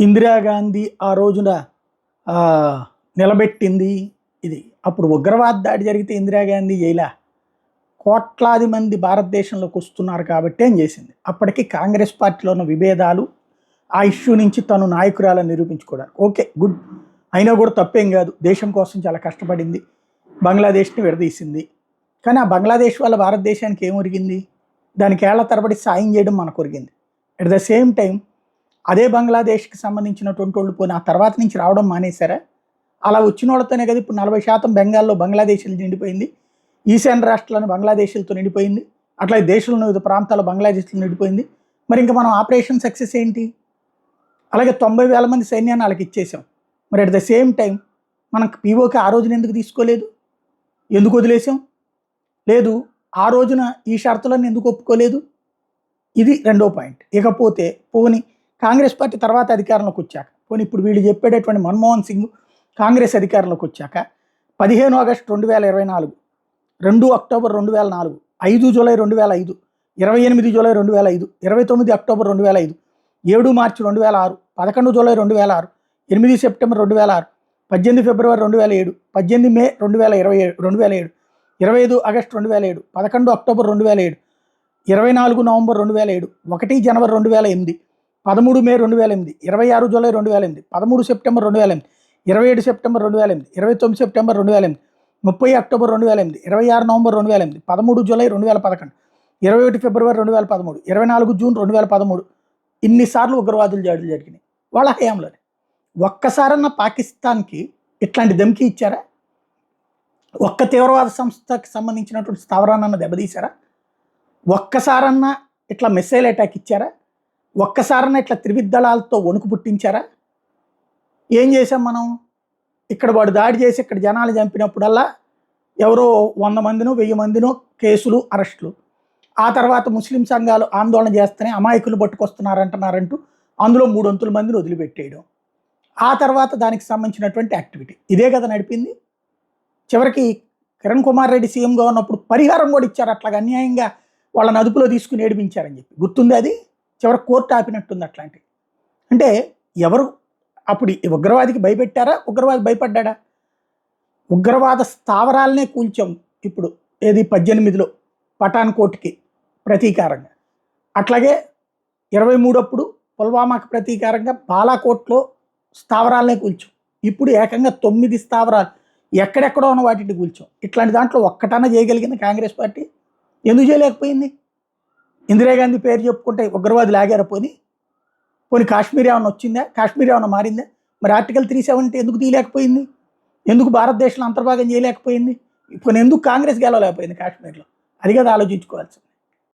ఇందిరాగాంధీ ఆ రోజున నిలబెట్టింది ఇది. అప్పుడు ఉగ్రవాద దాడి జరిగితే ఇందిరాగాంధీ జైలా కోట్లాది మంది భారతదేశంలోకి వస్తున్నారు కాబట్టి ఏం చేసింది. అప్పటికి కాంగ్రెస్ పార్టీలో ఉన్న విభేదాలు, ఆ ఇష్యూ నుంచి తను నాయకురాలను నిరూపించుకోవడానికి ఓకే గుడ్ అయినా కూడా తప్పేం కాదు. దేశం కోసం చాలా కష్టపడింది, బంగ్లాదేశ్ని విడదీసింది. కానీ ఆ బంగ్లాదేశ్ వల్ల భారతదేశానికి ఏం ఒరిగింది? దానికి ఏళ్ల తరబడి సాయం చేయడం మనకు ఒరిగింది. అట్ ద సేమ్ టైం అదే బంగ్లాదేశ్కి సంబంధించినటువంటి వాళ్ళు పోయిన ఆ తర్వాత నుంచి రావడం మానేశారా? అలా వచ్చిన వాళ్ళతోనే కదా ఇప్పుడు 40% బెంగాల్లో బంగ్లాదేశీలు నిండిపోయింది, ఈశాన్య రాష్ట్రాలను బంగ్లాదేశీలతో నిండిపోయింది, అట్లా దేశంలో వివిధ ప్రాంతాల్లో బంగ్లాదేశీలు నిండిపోయింది. మరి ఇంకా మనం ఆపరేషన్ సక్సెస్ ఏంటి? అలాగే 90,000 మంది సైన్యాన్ని వాళ్ళకి ఇచ్చేసాం. మరి అట్ ద సేమ్ టైం మనకు పీఓకి ఆ రోజున ఎందుకు తీసుకోలేదు? ఎందుకు వదిలేసాం? లేదు ఆ రోజున ఈ షరతులను ఎందుకు ఒప్పుకోలేదు? ఇది రెండో పాయింట్. ఇకపోతే పోని కాంగ్రెస్ పార్టీ తర్వాత అధికారంలోకి వచ్చాక, పోనీ ఇప్పుడు వీళ్ళు చెప్పేటటువంటి మన్మోహన్ సింగ్ కాంగ్రెస్ అధికారంలోకి వచ్చాక 15 August 2024, 2 October 2004, 5 July 2005, 28 July 2005, 29 October 2005, 7 మార్చి 2006, 11 జూలై 2006, 8 సెప్టెంబర్ 2006, 18 ఫిబ్రవరి 2007, 18 మే 2007, 25 ఆగస్టు 2007, 11 అక్టోబర్ 2007, 24 నవంబర్ 2007, 1 జనవరి 2008, 13 మే 2008, 26 July 2008, 13 September 2008, 27 September 2008, 29 September 2008, 30 October 2008, 26 November 2008, 13 July 2011, 21 ఫిబ్రవరి 2013, 24 జూన్ 2013 ఇన్నిసార్లు ఉగ్రవాదులు దాడులు జరిగినాయి వాళ్ళ హయాంలోనే. ఒక్కసారన్నా పాకిస్తాన్కి ఇట్లాంటి ధమ్కి ఇచ్చారా? ఒక్క తీవ్రవాద సంస్థకి సంబంధించినటువంటి స్థావరాన్ని దెబ్బతీశారా? ఒక్కసారన్నా ఇట్లా మిసైల్ అటాక్ ఇచ్చారా? ఒక్కసారన్నా ఇట్లా త్రివిధ వణుకు పుట్టించారా? ఏం చేసాం మనం? ఇక్కడ వాడు దాడి చేసి ఇక్కడ జనాలు చంపినప్పుడల్లా ఎవరో 100 మందినో 1000 మందినో కేసులు, అరెస్టులు. ఆ తర్వాత ముస్లిం సంఘాలు ఆందోళన చేస్తేనే అమాయకులు పట్టుకొస్తున్నారంటున్నారంటూ అందులో 300 మందిని వదిలిపెట్టేయడం. ఆ తర్వాత దానికి సంబంధించినటువంటి యాక్టివిటీ ఇదే కదా నడిపింది. చివరికి కిరణ్ కుమార్ రెడ్డి సీఎంగా ఉన్నప్పుడు పరిహారం కూడా ఇచ్చారు, అట్లాగా అన్యాయంగా వాళ్ళని అదుపులో తీసుకుని ఏడిపించారని చెప్పి గుర్తుంది. అది చివరికి కోర్టు ఆపినట్టుంది. అట్లాంటివి అంటే ఎవరు అప్పుడు ఉగ్రవాదికి భయపెట్టారా? ఉగ్రవాది భయపడ్డా? ఉగ్రవాద స్థావరాలనే కూల్చాం ఇప్పుడు. ఏది 18లో పఠాన్ కోట్కి ప్రతీకారంగా, అట్లాగే 23 అప్పుడు పుల్వామాకి ప్రతీకారంగా బాలాకోట్లో స్థావరాలనే కూల్చాం. ఇప్పుడు ఏకంగా 9 స్థావరాలు ఎక్కడెక్కడో ఉన్న వాటిని కూల్చాం. ఇట్లాంటి దాంట్లో ఒక్కటన్నా చేయగలిగింది కాంగ్రెస్ పార్టీ? ఎందుకు చేయలేకపోయింది? ఇందిరాగాంధీ పేరు చెప్పుకుంటే ఉగ్రవాదులు ఆగారా? పోనీ కాశ్మీర్ ఏమైనా వచ్చిందా? కాశ్మీర్ ఏమైనా మారిందా? మరి ఆర్టికల్ 370 ఎందుకు తీయలేకపోయింది? ఎందుకు భారతదేశంలో అంతర్భాగం చేయలేకపోయింది? పోనీ ఎందుకు కాంగ్రెస్ గెలవలేకపోయింది కాశ్మీర్లో? అది కదా ఆలోచించుకోవాల్సింది.